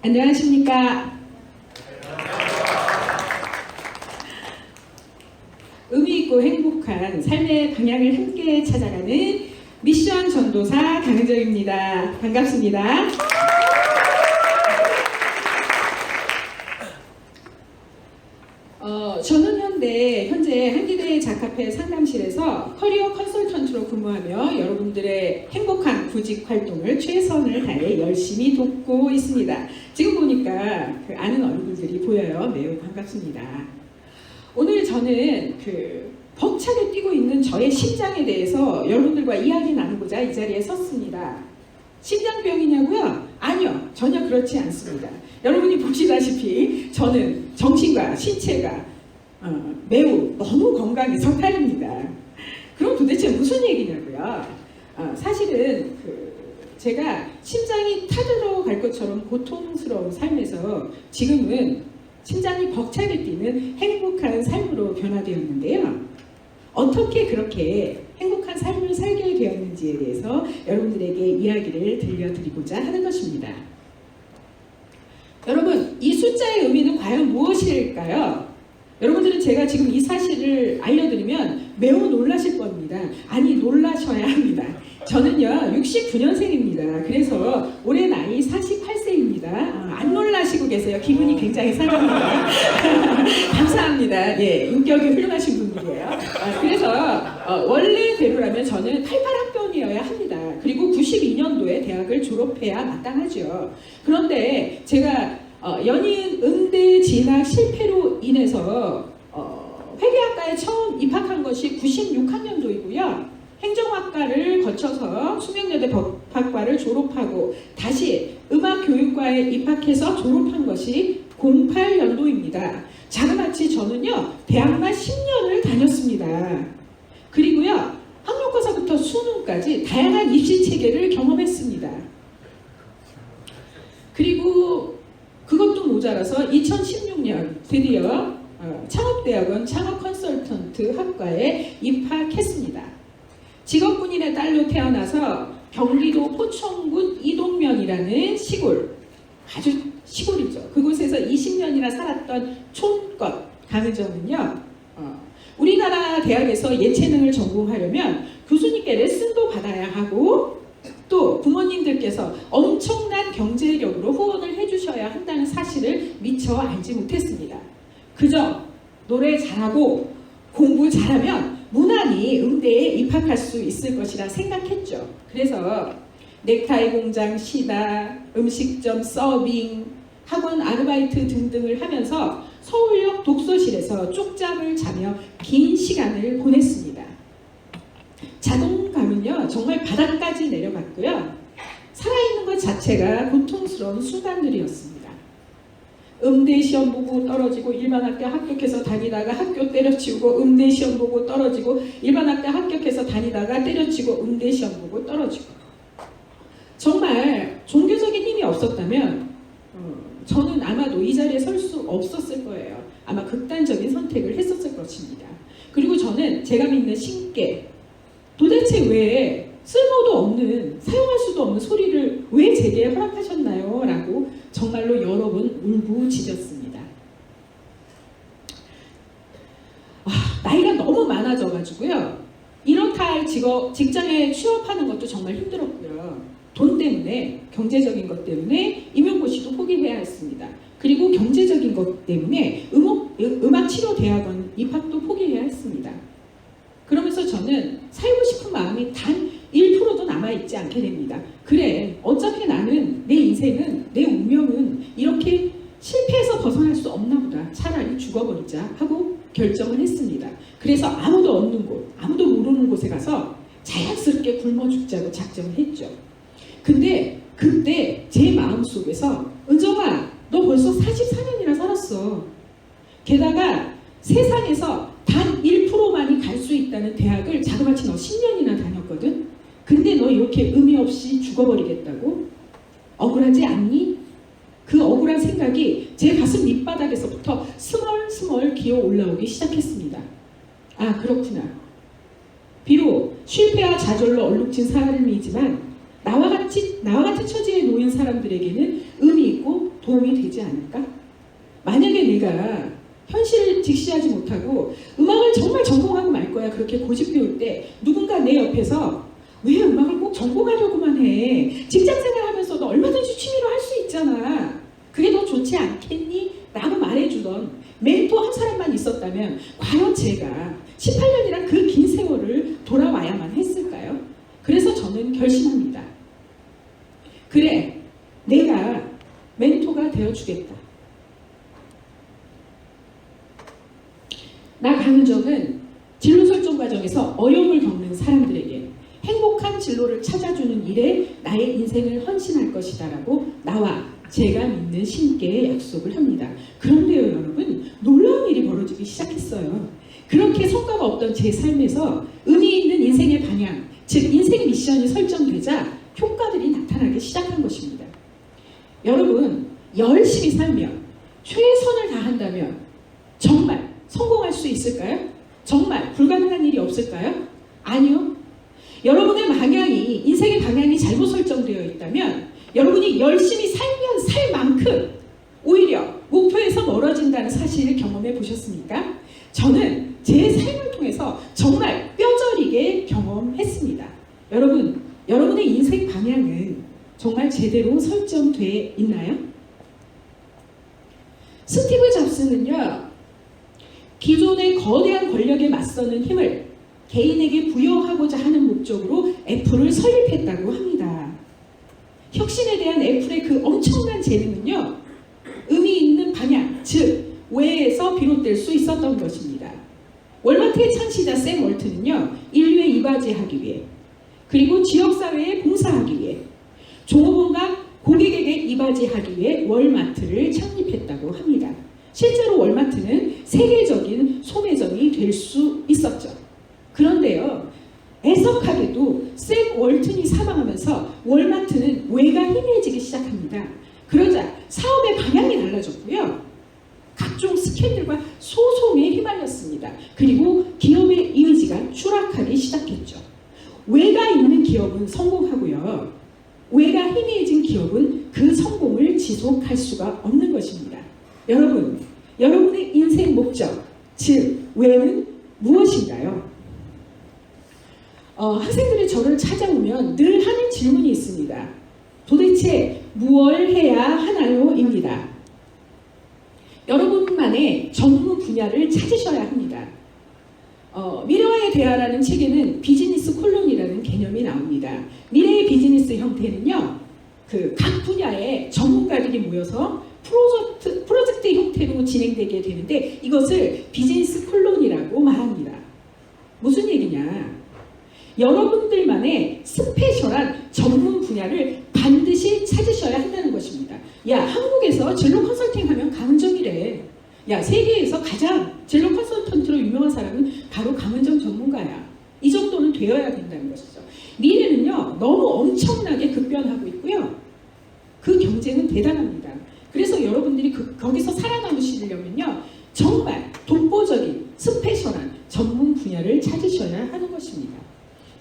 안녕하십니까. 의미 있고 행복한 삶의 방향을 함께 찾아가는 미션 전도사 강은정입니다. 반갑습니다. 저는 현재 한기대 작카페 상담실에서 커리어 컨설턴트로 근무하며 여러분들의 행복한 구직 활동을 최선을 다해 열심히 돕고 있습니다. 지금 보니까 아는 얼굴들이 보여요. 매우 반갑습니다. 오늘 저는 벅차게 뛰고 있는 저의 심장에 대해서 여러분들과 이야기 나누고자 이 자리에 섰습니다. 심장병이냐고요? 아니요, 전혀 그렇지 않습니다. 여러분이 보시다시피 저는 정신과 신체가 매우 너무 건강해서 탈입니다. 그럼 도대체 무슨 얘기냐고요? 사실은 제가 심장이 타들어 갈 것처럼 고통스러운 삶에서 지금은 심장이 벅차게 뛰는 행복한 삶으로 변화되었는데요. 어떻게 그렇게 행복한 삶을 살게 되었는지에 대해서 여러분들에게 이야기를 들려드리고자 하는 것입니다. 여러분, 이 숫자의 의미는 과연 무엇일까요? 여러분들은 제가 지금 이 사실을 알려드리면 매우 놀라실 겁니다. 아니, 놀라셔야 합니다. 저는요 69년생입니다. 그래서 올해 나이 48세입니다. 안 놀라시고 계세요. 기분이 굉장히 상합니다. 감사합니다. 예, 인격이 훌륭하신 분들이에요. 그래서 원래대로라면 저는 88학번이어야 합니다. 그리고 92년도에 대학을 졸업해야 마땅하죠. 그런데 제가 연인 응대 진학 실패로 인해서 회계학과에 처음 입학한 것이 96학년도이고요. 행정학과를 거쳐서 수명여대 법학과를 졸업하고 다시 음악교육과에 입학해서 졸업한 것이 08년도입니다. 자그마치 저는요 대학만 10년을 다녔습니다. 그리고요 학력고사부터 수능까지 다양한 입시 체계를 경험했습니다. 그리고 그것도 모자라서 2016년 드디어 창업대학원 창업컨설턴트 학과에 입학했습니다. 직업군인의 딸로 태어나서 경기도 포천군 이동면이라는 시골, 아주 시골이죠. 그곳에서 20년이나 살았던 촌껏 강은정은요, 우리나라 대학에서 예체능을 전공하려면 교수님께 레슨도 받아야 하고 또 부모님들께서 엄청난 경제력으로 후원을 해주셔야 한다는 사실을 미처 알지 못했습니다. 그저 노래 잘하고 공부 잘하면 무난히 음대에 입학할 수 있을 것이라 생각했죠. 그래서 넥타이 공장 시다, 음식점 서빙, 학원 아르바이트 등등을 하면서 서울역 독서실에서 쪽잠을 자며 긴 시간을 보냈습니다. 자동감은요 정말 바닥까지 내려갔고요. 살아있는 것 자체가 고통스러운 순간들이었습니다. 음대 시험 보고 떨어지고 일반 학교 합격해서 다니다가 학교 때려치우고 음대 시험 보고 떨어지고 일반 학교 합격해서 다니다가 때려치고 음대 시험 보고 떨어지고 정말 종교적인 힘이 없었다면 저는 아마도 이 자리에 설 수 없었을 거예요. 아마 극단적인 선택을 했었을 것입니다. 그리고 저는 제가 믿는 신께 도대체 왜 쓸모도 없는 사용할 수도 없는 소리를 왜 제게 허락하셨나요? 라고 정말로 여러 번 울부짖었습니다. 나이가 너무 많아져가지고요. 이렇다 할 직장에 취업하는 것도 정말 힘들었고요. 돈 때문에, 경제적인 것 때문에 임용고시도 포기해야 했습니다. 그리고 경제적인 것 때문에 음악치료대학원 입학도 포기해야 했습니다. 그러면서 저는 살고 싶은 마음이 단 1%도 남아있지 않게 됩니다. 그래, 어차피 나는 내 인생은, 내 운명은 이렇게 실패해서 벗어날 수 없나 보다. 차라리 죽어버리자 하고 결정을 했습니다. 그래서 아무도 없는 곳, 아무도 모르는 곳에 가서 자연스럽게 굶어 죽자고 작정을 했죠. 근데 그때 제 마음속에서 은정아, 너 벌써 44년이나 살았어. 게다가 세상에서 단 1%만이 갈 수 있다는 대학을 자그마치 너 10년이나 다녔거든. 근데 너 이렇게 의미 없이 죽어버리겠다고? 억울하지 않니? 그 억울한 생각이 제 가슴 밑바닥에서부터 스멀스멀 기어 올라오기 시작했습니다. 아, 그렇구나. 비록 실패와 좌절로 얼룩진 삶이지만 나와 같은 처지에 놓인 사람들에게는 의미 있고 도움이 되지 않을까? 만약에 내가 현실을 직시하지 못하고 음악을 정말 전공하고 말 거야 그렇게 고집 피울 때 누군가 내 옆에서 왜 음악을 꼭 전공하려고만 해? 직장생활 하면서도 얼마든지 취미로 할 수 있잖아. 그게 더 좋지 않겠니? 라고 말해주던 멘토 한 사람만 있었다면 과연 제가 18년이란 그 긴 세월을 돌아와야만 했을까요? 그래서 저는 결심합니다. 그래, 내가 멘토가 되어주겠다. 나 강은정은 진로 설정 과정에서 어려움을 겪는 사람들에게 행복한 진로를 찾아주는 일에 나의 인생을 헌신할 것이다 라고 나와 제가 믿는 신께 약속을 합니다. 그런데요 여러분, 놀라운 일이 벌어지기 시작했어요. 그렇게 성과가 없던 제 삶에서 의미 있는 인생의 방향, 즉 인생 미션이 설정되자 효과들이 나타나기 시작한 것입니다. 여러분, 열심히 살면, 최선을 다한다면 정말 성공할 수 있을까요? 정말 불가능한 일이 없을까요? 아니요. 여러분의 방향이, 인생의 방향이 잘못 설정되어 있다면 여러분이 열심히 살면 살 만큼 오히려 목표에서 멀어진다는 사실을 경험해 보셨습니까? 저는 제 삶을 통해서 정말 뼈저리게 경험했습니다. 여러분, 여러분의 인생 방향은 정말 제대로 설정되어 있나요? 스티브 잡스는요, 기존의 거대한 권력에 맞서는 힘을 개인에게 부여하고자 하는 목적으로 애플을 설립했다고 합니다. 혁신에 대한 애플의 그 엄청난 재능은요, 의미 있는 방향, 즉 외에서 비롯될 수 있었던 것입니다. 월마트의 창시자 샘 월튼은요, 인류에 이바지하기 위해, 그리고 지역사회에 봉사하기 위해, 종업원과 고객에게 이바지하기 위해 월마트를 창립했다고 합니다. 실제로 월마트는 세계적인 소매점이 될 수 있었죠. 그런데요, 애석하게도 샘 월튼이 사망하면서 월마트는 외가 희미해지기 시작합니다. 그러자 사업의 방향이 달라졌고요. 각종 스캔들과 소송에 휘말렸습니다. 그리고 기업의 이미지가 추락하기 시작했죠. 외가 있는 기업은 성공하고요, 외가 희미해진 기업은 그 성공을 지속할 수가 없는 것입니다. 여러분, 여러분의 인생 목적, 즉 외는 무엇인가요? 학생들이 저를 찾아오면 늘 하는 질문이 있습니다. 도대체 무엇을 해야 하나요? 입니다. 여러분만의 전문 분야를 찾으셔야 합니다. 미래와의 대화라는 책에는 비즈니스 콜론이라는 개념이 나옵니다. 미래의 비즈니스 형태는요, 각 분야의 전문가들이 모여서 프로젝트 형태로 진행되게 되는데 이것을 비즈니스 콜론이라고 말합니다. 무슨 얘기냐? 여러분들만의 스페셜한 전문 분야를 반드시 찾으셔야 한다는 것입니다. 야, 한국에서 진로 컨설팅 하면 강은정이래. 야, 세계에서 가장 진로 컨설턴트로 유명한 사람은 바로 강은정 전문가야. 이 정도는 되어야 된다는 것이죠. 미래는요, 너무 엄청나게 급변하고 있고요, 그 경쟁은 대단합니다. 그래서 여러분들이 거기서 살아남으시려면요, 정말 독보적인 스페셜한 전문 분야를 찾으셔야 하는 것입니다.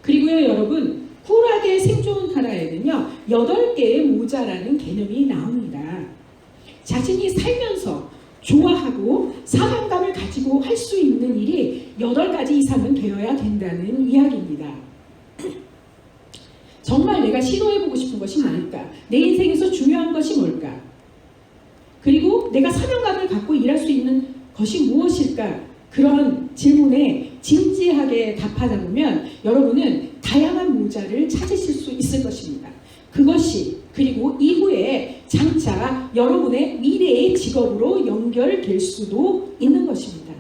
그리고요 여러분, 쿨하게 생존하라에는요 8개의 모자라는 개념이 나옵니다. 자신이 살면서 좋아하고 사명감을 가지고 할 수 있는 일이 8가지 이상은 되어야 된다는 이야기입니다. 정말 내가 시도해보고 싶은 것이 뭘까? 내 인생에서 중요한 것이 뭘까? 그리고 내가 사명감을 갖고 일할 수 있는 것이 무엇일까? 그런 질문에 진지하게 답하다 보면 여러분은 다양한 모자를 찾으실 수 있을 것입니다. 그것이 그리고 이후에 장차 여러분의 미래의 직업으로 연결될 수도 있는 것입니다.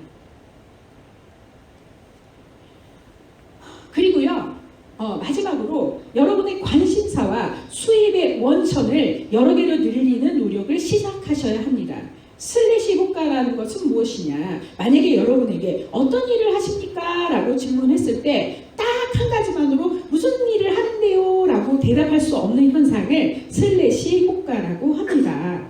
그리고요, 마지막으로 여러분의 관심사와 수입의 원천을 여러 개로 늘리는 노력을 시작하셔야 합니다. 슬래시 효과라는 것은 무엇이냐? 만약에 여러분에게 어떤 일을 하십니까? 라고 질문했을 때 딱 한 가지만으로 무슨 일을 하는데요? 라고 대답할 수 없는 현상을 슬래시 효과라고 합니다.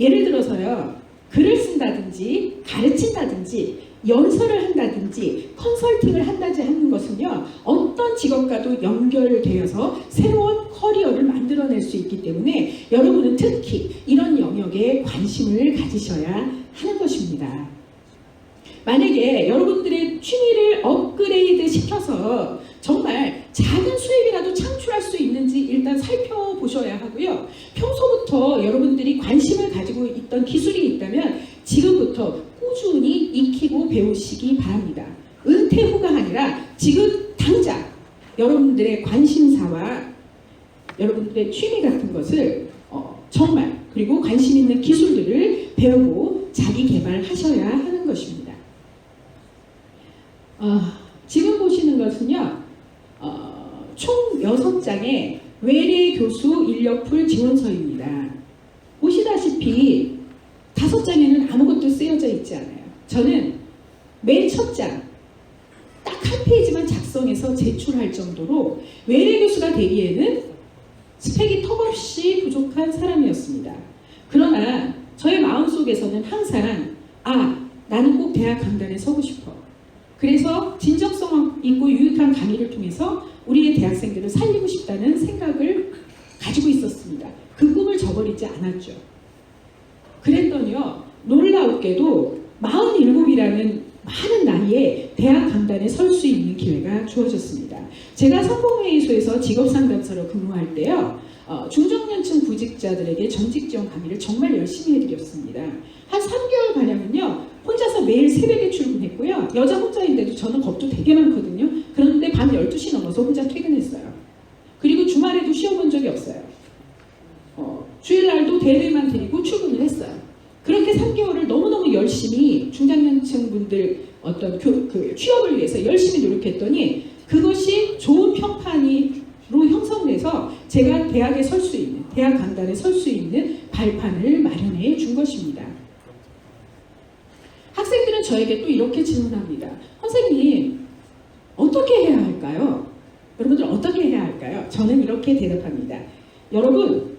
예를 들어서요, 글을 쓴다든지 가르친다든지 연설을 한다든지 컨설팅을 한다든지 하는 것은요, 어떤 직업과도 연결되어서 새로운 커리어를 만들어낼 수 있기 때문에 여러분은 특히 이런 영역 취업에 관심을 가지셔야 하는 것입니다. 만약에 여러분들의 취미를 업그레이드 시켜서 정말 작은 수입이라도 창출할 수 있는지 일단 살펴보셔야 하고요. 평소부터 여러분들이 관심을 가지고 있던 기술이 있다면 지금부터 꾸준히 익히고 배우시기 바랍니다. 은퇴 후가 아니라 지금 당장 여러분들의 관심사와 여러분들의 취미 같은 것을 정말 그리고 관심 있는 기술들을 배우고 자기 개발하셔야 하는 것입니다. 지금 보시는 것은요, 총 6장의 외래 교수 인력풀 지원서입니다. 보시다시피 5장에는 아무것도 쓰여져 있지 않아요. 저는 맨 첫 장, 딱 한 페이지만 작성해서 제출할 정도로 외래 교수가 되기에는 스펙이 턱없이 부족한 사람이었습니다. 그러나 저의 마음속에서는 항상 나는 꼭 대학 강단에 서고 싶어. 그래서 진정성 있고 유익한 강의를 통해서 우리의 대학생들을 살리고 싶다는 생각을 가지고 있었습니다. 그 꿈을 저버리지 않았죠. 그랬더니요, 놀라웠게도 47이라는 많은 나이에 대학 강단에 설 수 있는 기회가 주어졌습니다. 제가 성공회의소에서 직업상담사로 근무할 때요, 중장년층 구직자들에게 전직 지원 강의를 정말 열심히 해드렸습니다. 한 3개월 가량은요, 혼자서 매일 새벽에 출근했고요. 여자 혼자인데도 저는 겁도 되게 많거든요. 그런데 밤 12시 넘어서 혼자 퇴근했어요. 그리고 주말에도 쉬어본 적이 없어요. 주일날도 대회만 드리고 출근을 했어요. 그렇게 3개월을 너무너무 열심히 중장년층 분들 어떤 취업을 위해서 열심히 노력했더니 그것이 좋은 평판으로 형성돼서 제가 대학에 설 수 있는, 대학 강단에 설 수 있는 발판을 마련해 준 것입니다. 학생들은 저에게 또 이렇게 질문합니다. 선생님, 어떻게 해야 할까요? 여러분들 어떻게 해야 할까요? 저는 이렇게 대답합니다. 여러분,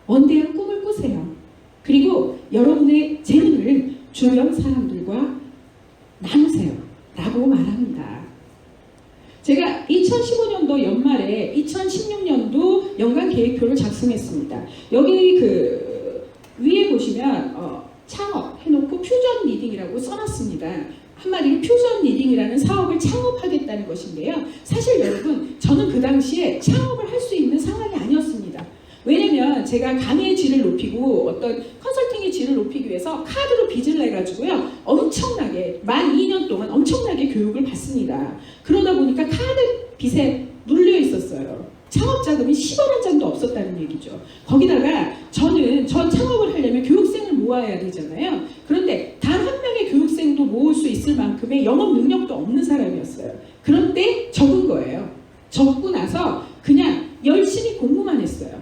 원대한 꿈을 꾸세요. 그리고 여러분의 재능을 주변 사람들과 나누세요. 라고 말합니다. 제가 2015년도 연말에 2016년도 연간 계획표를 작성했습니다. 여기 위에 보시면 창업 해놓고 퓨전 리딩이라고 써놨습니다. 한마디로 퓨전 리딩이라는 사업을 창업하겠다는 것인데요. 사실 여러분, 저는 그 당시에 창업을 할 수 있는 상황이 아니었습니다. 왜냐면 제가 강의의 질을 높이고 어떤 컨설팅의 질을 높이기 위해서 카드로 빚을 내가지고요, 엄청나게 만 2년 동안 엄청나게 교육을 받습니다. 그러다 보니까 카드 빚에 눌려 있었어요. 창업 자금이 10원 한 장도 없었다는 얘기죠. 거기다가 저는 창업을 하려면 교육생을 모아야 되잖아요. 그런데 단 한 명의 교육생도 모을 수 있을 만큼의 영업 능력도 없는 사람이었어요. 그런데 적은 거예요. 적고 나서 그냥 열심히 공부만 했어요.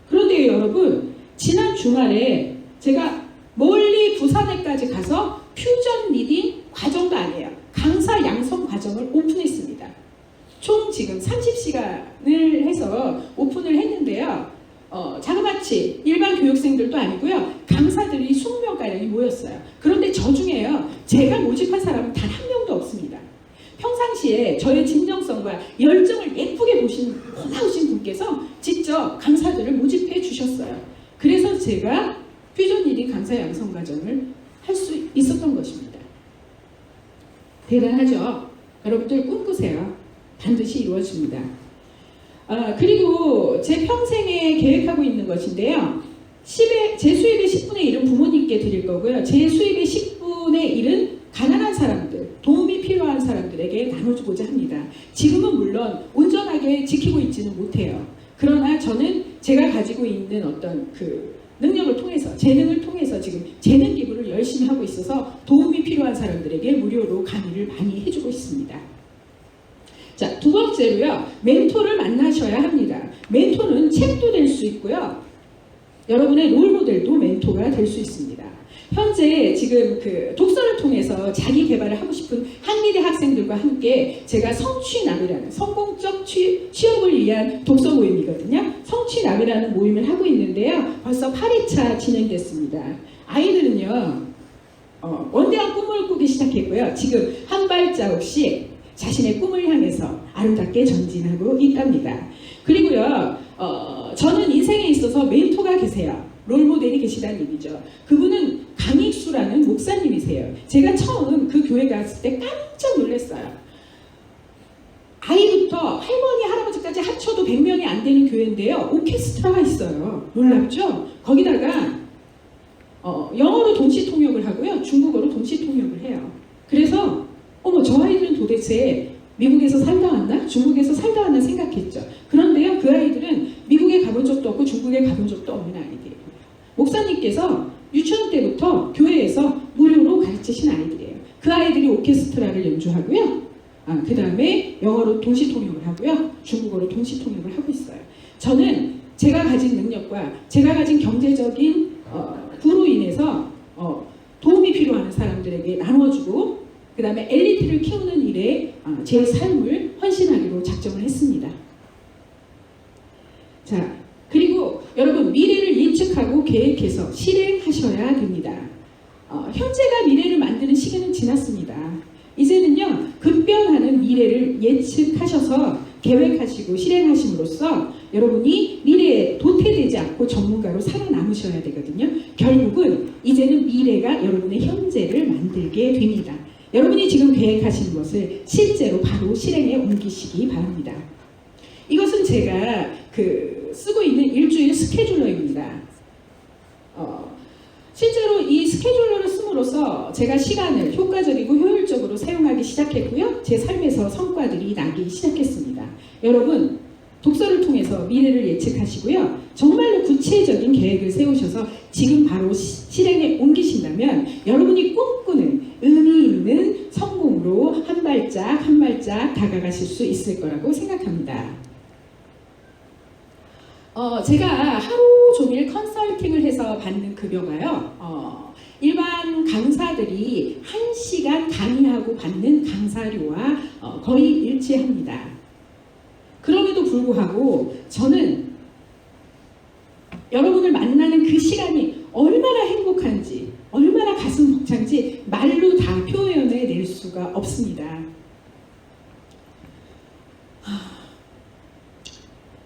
그런데 여러분, 지난 주말에 제가 멀리 부산에까지 가서 퓨전 리딩 과정도 아니에요. 강사 양성 과정을 오픈했습니다. 총 지금 30시간을 해서 오픈을 했는데요. 자그마치 일반 교육생들도 아니고요. 강사들이 20명가량이 모였어요. 그런데 저 중에요, 제가 모집한 사람은 단 한 명도 없습니다. 평상시에 저의 진정성과 열정을 예쁘게 보신 고마우신 분께서 직접 강사들을 모집해 주셨어요. 그래서 제가 퓨전 리딩 강사 양성 과정을 할 수 있었던 것입니다. 대단하죠? 여러분들 꿈꾸세요. 반드시 이루어집니다. 그리고 제 평생에 계획하고 있는 것인데요. 제 수입의 10분의 1은 부모님께 드릴 거고요. 제 수입의 10분의 1은 가난한 사람들, 도움이 필요한 사람들에게 나눠주고자 합니다. 지금은 물론 온전하게 지키고 있지는 못해요. 그러나 저는 제가 가지고 있는 어떤 능력을 통해서, 재능을 통해서 지금 재능 기부를 열심히 하고 있어서 도움이 필요한 사람들에게 무료로 강의를 많이 해주고 있습니다. 자, 두 번째로요, 멘토를 만나셔야 합니다. 멘토는 책도 될 수 있고요, 여러분의 롤모델도 멘토가 될 수 있습니다. 현재 지금 독서를 통해서 자기 개발을 하고 싶은 한미대 학생들과 함께 제가 성취남이라는 성공적 취업을 위한 독서 모임이거든요. 성취남이라는 모임을 하고 있는데요. 벌써 8회차 진행됐습니다. 아이들은요, 원대한 꿈을 꾸기 시작했고요. 지금 한 발자국씩 자신의 꿈을 향해서 아름답게 전진하고 있답니다. 그리고요, 저는 인생에 있어서 멘토가 계세요. 롤모델이 계시다는 얘기죠. 그분은 강익수라는 목사님이세요. 제가 처음 그 교회 갔을 때 깜짝 놀랐어요. 아이부터 할머니, 할아버지까지 합쳐도 100명이 안 되는 교회인데요. 오케스트라가 있어요. 놀랍죠? 거기다가 영어로 동시 통역을 하고요. 중국어로 동시 통역을 해요. 그래서 어머, 저 아이들은 도대체 미국에서 살다 왔나? 중국에서 살다 왔나 생각했죠. 그런데요, 그 아이들은 미국에 가본 적도 없고 중국에 가본 적도 없는 아이들이에요. 목사님께서 유치원 때부터 교회에서 무료로 가르치신 아이들이에요. 그 아이들이 오케스트라를 연주하고요. 그 다음에 영어로 동시 통역을 하고요. 중국어로 동시 통역을 하고 있어요. 저는 제가 가진 능력과 제가 가진 경제적인 부로 인해서 도움이 필요한 사람들에게 나눠주고 그 다음에 엘리트를 키우는 일에 제 삶을 헌신하기로 작정을 했습니다. 자, 그리고 여러분, 미래를 예측하고 계획해서 실행하셔야 됩니다. 현재가 미래를 만드는 시기는 지났습니다. 이제는요, 급변하는 미래를 예측하셔서 계획하시고 실행하심으로써 여러분이 미래에 도태되지 않고 전문가로 살아남으셔야 되거든요. 결국은 이제는 미래가 여러분의 현재를 만들게 됩니다. 여러분이 지금 계획하시는 것을 실제로 바로 실행에 옮기시기 바랍니다. 이것은 제가 쓰고 있는 일주일 스케줄러입니다. 실제로 이 스케줄러를 씀으로써 제가 시간을 효과적이고 효율적으로 사용하기 시작했고요. 제 삶에서 성과들이 나기 시작했습니다. 여러분, 독서를 통해서 미래를 예측하시고요. 정말로 구체적인 계획을 세우셔서 지금 바로 실행에 옮기신다면 여러분이 꿈꾸는 의미 있는 성공으로 한 발짝 한 발짝 다가가실 수 있을 거라고 생각합니다. 제가 하루 종일 컨설팅을 해서 받는 급여가요. 일반 강사들이 1시간 강의하고 받는 강사료와 거의 일치합니다. 그럼에도 불구하고 저는 여러분을 만나는 그 시간이 얼마나 행복한지, 얼마나 가슴 벅찬지 말로 다 표현해낼 수가 없습니다.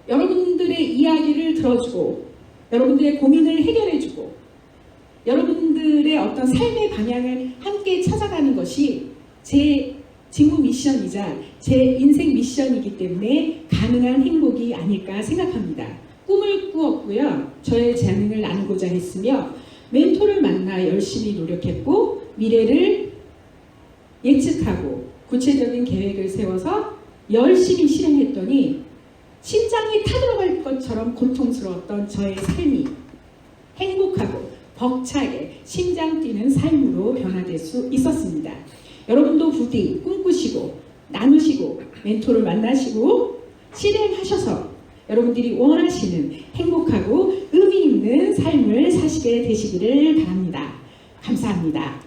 여러분들의 이야기를 들어주고 여러분들의 고민을 해결해주고 여러분들의 어떤 삶의 방향을 함께 찾아가는 것이 제 직무 미션이자 제 인생 미션이기 때문에 가능한 행복이 아닐까 생각합니다. 꿈을 꾸었고요. 저의 재능을 나누고자 했으며 멘토를 만나 열심히 노력했고 미래를 예측하고 구체적인 계획을 세워서 열심히 실행했더니 심장이 타들어갈 것처럼 고통스러웠던 저의 삶이 행복하고 벅차게 심장 뛰는 삶으로 변화될 수 있었습니다. 여러분도 부디 꿈꾸시고 나누시고 멘토를 만나시고 실행하셔서 여러분들이 원하시는 행복하고 의미 있는 삶을 사시게 되시기를 바랍니다. 감사합니다.